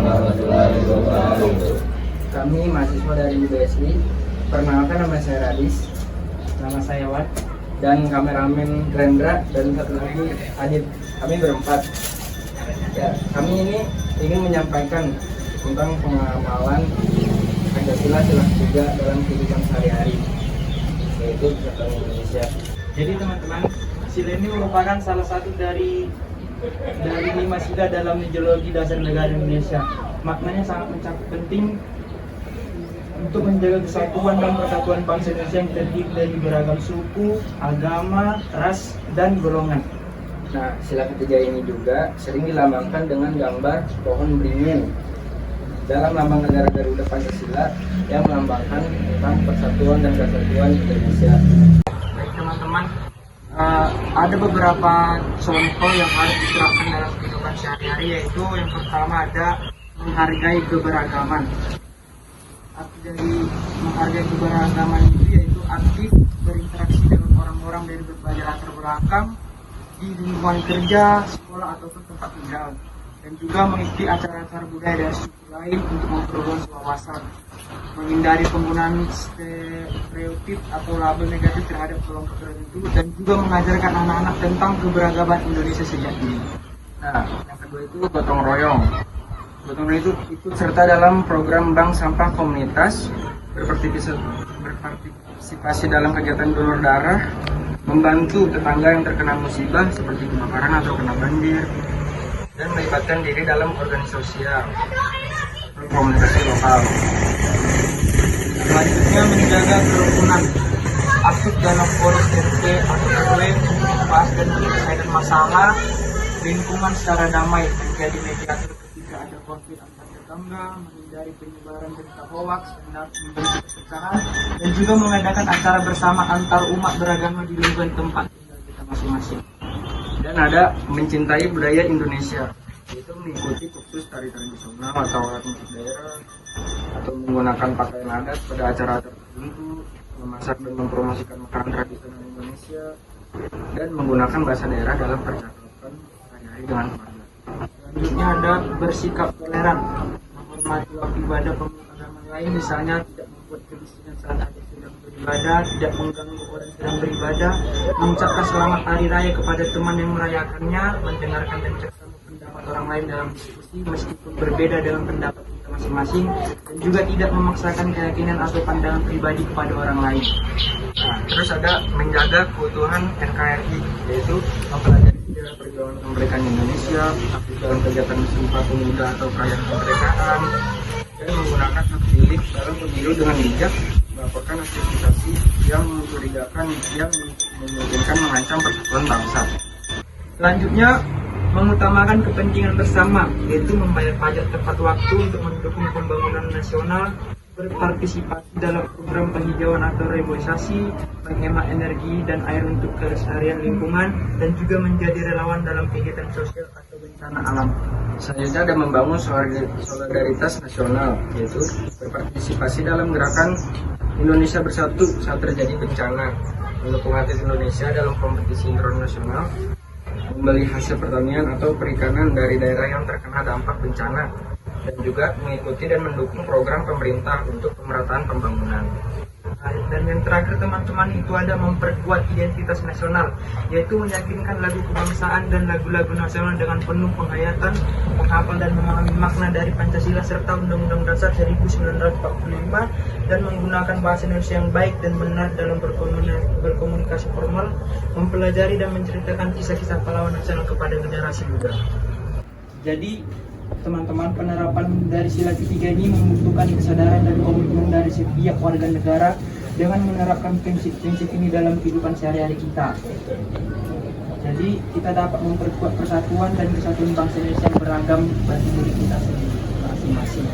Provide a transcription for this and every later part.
warahmatullahi wabarakatuh. Kami mahasiswa dari UBSI. Perkenalkan, nama saya Radis. Nama saya Wat. Dan kameramen Rendra dan satu lagi Adit. Kami berempat. Ya, kami ini ingin menyampaikan tentang pengamalan Pancasila sila ketiga dalam kehidupan sehari-hari, yaitu Kesatuan Indonesia. Jadi teman-teman, sila ini merupakan salah satu dari 5 sila dalam ideologi dasar negara Indonesia. Maknanya sangat penting untuk menjaga kesatuan dan persatuan bangsa Indonesia yang terdiri dari beragam suku, agama, ras, dan golongan. Nah, sila ketiga ini juga sering dilambangkan dengan gambar pohon beringin dalam lambang negara Garuda Pancasila yang melambangkan tentang persatuan dan kesatuan Indonesia. Baik teman-teman, ada beberapa contoh yang harus diterapkan dalam kehidupan sehari-hari, yaitu yang pertama ada menghargai keberagaman. Arti dari menghargai keberagaman itu yaitu aktif berinteraksi dengan orang-orang dari berbagai latar belakang di lingkungan kerja, sekolah, ataupun tempat tinggal, dan juga mengikuti acara-acara budaya dari suku lain untuk memperluas wawasan, menghindari penggunaan stereotip atau label negatif terhadap kelompok tertentu, dan juga mengajarkan anak-anak tentang keberagaman Indonesia sejak dini. Nah, yang kedua itu gotong royong. Gotong royong itu ikut serta dalam program bank sampah komunitas, berpartisipasi dalam kegiatan donor darah, membantu tetangga yang terkena musibah seperti kebakaran atau kena banjir, dan melibatkan diri dalam organisasi sosial komunikasi lokal. Selanjutnya, menjaga kerukunan, aktif dalam forum RT atau RW untuk membahas dan menyelesaikan masalah lingkungan secara damai, menjadi mediator ketika ada konflik antar tetangga, menghindari penyebaran berita hoaks, membentuk perpecahan, dan juga mengadakan acara bersama antar umat beragama di lingkungan tempat tinggal kita masing-masing. Dan ada mencintai budaya Indonesia, yaitu mengikuti kursus tari tradisional atau alat musik daerah, atau menggunakan pakaian adat pada acara tertentu, memasak dan mempromosikan makanan tradisional Indonesia, dan menggunakan bahasa daerah dalam percakapan sehari-hari dengan keluarga. Selanjutnya ada bersikap toleran, menghormati waktu ibadah pemeluk agama lain, misalnya tidak membuat kebisingan saat ada sedang beribadah, tidak mengganggu orang sedang beribadah, mengucapkan selamat hari raya kepada teman yang merayakannya, mendengarkan dan ceritakan pendapat orang lain dalam diskusi meskipun berbeda dengan pendapat kita masing-masing, dan juga tidak memaksakan keyakinan atau pandangan pribadi kepada orang lain. Nah, terus ada menjaga keutuhan NKRI, yaitu mempelajari sejarah perjuangan kemerdekaan Indonesia, aktif dalam kegiatan Sumpah Pemuda atau perayaan kemerdekaan, dan menggunakan hak pilih dalam pemilu dengan bijak, melaporkan aktivitas yang mencurigakan yang memungkinkan mengancam persatuan bangsa. Selanjutnya, mengutamakan kepentingan bersama, yaitu membayar pajak tepat waktu untuk mendukung pembangunan nasional, berpartisipasi dalam program penghijauan atau reboisasi, menghemat energi dan air untuk kelestarian lingkungan, dan juga menjadi relawan dalam kegiatan sosial atau bencana alam. Selanjutnya ada membangun solidaritas nasional, yaitu berpartisipasi dalam gerakan Indonesia Bersatu saat terjadi bencana, mendukung atlet Indonesia dalam kompetisi internasional, membeli hasil pertanian atau perikanan dari daerah yang terkena dampak bencana, dan juga mengikuti dan mendukung program pemerintah untuk pemerataan pembangunan. Dan yang terakhir teman-teman, itu ada memperkuat identitas nasional, yaitu meyakinkan lagu kebangsaan dan lagu-lagu nasional dengan penuh penghayatan, menghafal dan memahami makna dari Pancasila serta Undang-Undang Dasar 1945, dan menggunakan bahasa Indonesia yang baik dan benar dalam berkomunikasi formal, mempelajari dan menceritakan kisah-kisah pahlawan nasional kepada generasi muda. Jadi teman-teman, penerapan dari sila ketiga ini membutuhkan kesadaran dan komitmen dari setiap warga negara dengan menerapkan prinsip-prinsip ini dalam kehidupan sehari-hari kita. Jadi kita dapat memperkuat persatuan dan kesatuan bangsa Indonesia yang beragam bagi diri kita sendiri masing-masing.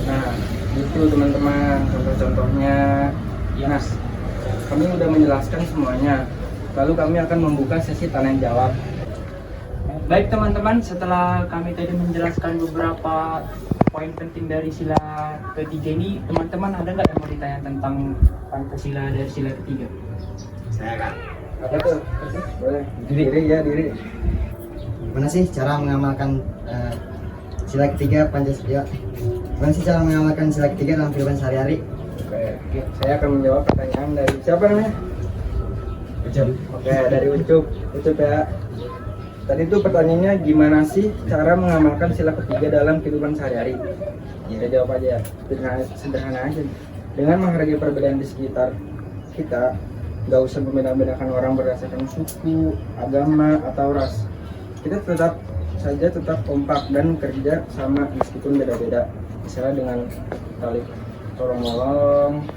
Nah, itu teman-teman contoh-contohnya. Ya, Nas, kami sudah menjelaskan semuanya. Lalu kami akan membuka sesi tanya jawab. Baik teman-teman, setelah kami tadi menjelaskan beberapa poin penting dari sila ketiga ini, teman-teman ada nggak yang mau ditanya tentang Pancasila dari sila ketiga? Saya kan. Apa tuh? Boleh. Diri ya, diri. Gimana sih cara mengamalkan Sila ketiga Pancasila. Bagaimana sih cara mengamalkan sila ketiga dalam kehidupan sehari-hari? Oke, saya akan menjawab pertanyaan dari siapa namanya? Ucap. Oke, dari Ucup. Ucup ya. Tadi tuh pertanyaannya gimana sih cara mengamalkan sila ketiga dalam kehidupan sehari-hari? Kita jawab aja ya. Sederhana aja. Dengan menghargai perbedaan di sekitar kita, nggak usah membeda-bedakan orang berdasarkan suku, agama, atau ras. Kita tetap kompak dan kerja sama meskipun beda-beda. Misalnya dengan tali tolong-menolong,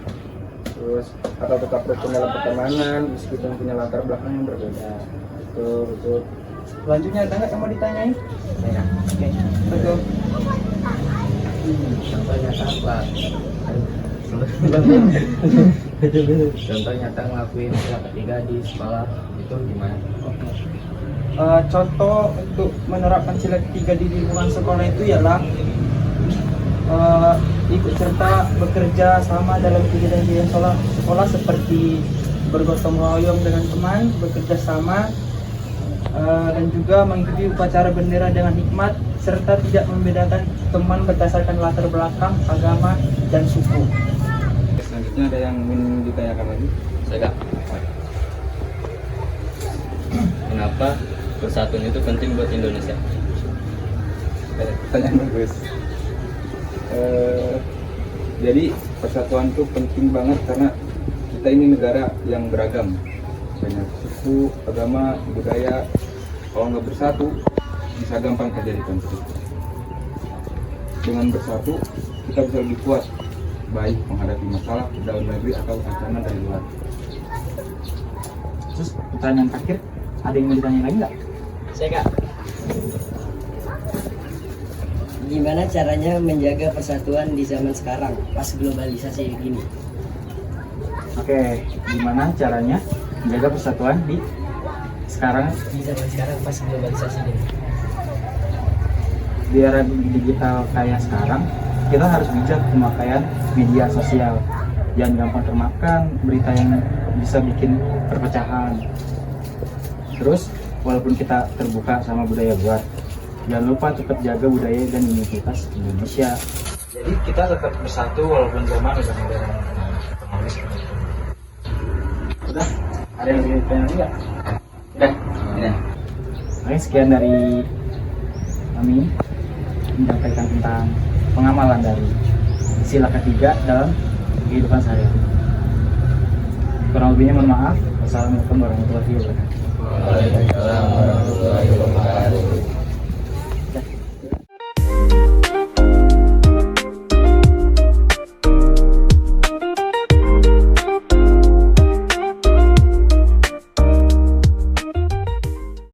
terus atau tetap rukun dalam pertemanan meskipun punya latar belakang yang berbeda. Betul. Selanjutnya ada nggak yang mau ditanyain? Saya. Oke, betul. Contoh nyata apa? Contoh nyata ngelakuin sila ketiga di sekolah itu gimana? Contoh untuk menerapkan sila ketiga di lingkungan sekolah itu ialah ikut serta bekerja sama dalam kegiatan sekolah seperti bergotong royong dengan teman, bekerja sama, dan juga mengikuti upacara bendera dengan hikmat serta tidak membedakan teman berdasarkan latar belakang, agama, dan suku. Selanjutnya ada yang ingin ditanyakan lagi? Saya. Kenapa persatuan itu penting buat Indonesia? Pertanyaan bagus. Jadi persatuan itu penting banget karena kita ini negara yang beragam, banyak suku, agama, budaya. Kalau nggak bersatu bisa gampang terjadi konflik. Dengan bersatu kita bisa lebih kuat, baik menghadapi masalah dalam negeri atau ancaman dari luar. Terus pertanyaan terakhir, ada yang mau ditanya lagi nggak? Saya Kak. Gimana caranya menjaga persatuan di zaman sekarang pas globalisasi gini? Oke, gimana caranya menjaga persatuan di sekarang Di zaman sekarang pas globalisasi gini. di era digital kayak sekarang? Kita harus bijak pemakaian media sosial. Jangan gampang termakan berita yang bisa bikin perpecahan. Terus, walaupun kita terbuka sama budaya luar, jangan lupa tetap jaga budaya dan identitas Indonesia. Jadi kita tetap bersatu walaupun zaman udah modern. Udah, ada yang ingin ditanya lagi nggak? Udah. Oke, sekian dari kami menyampaikan tentang pengamalan dari sila ketiga dalam kehidupan sehari-hari. Kurang lebihnya mohon maaf. Wassalamualaikum warahmatullahi wabarakatuh. Waalaikumsalam warahmatullahi wabarakatuh.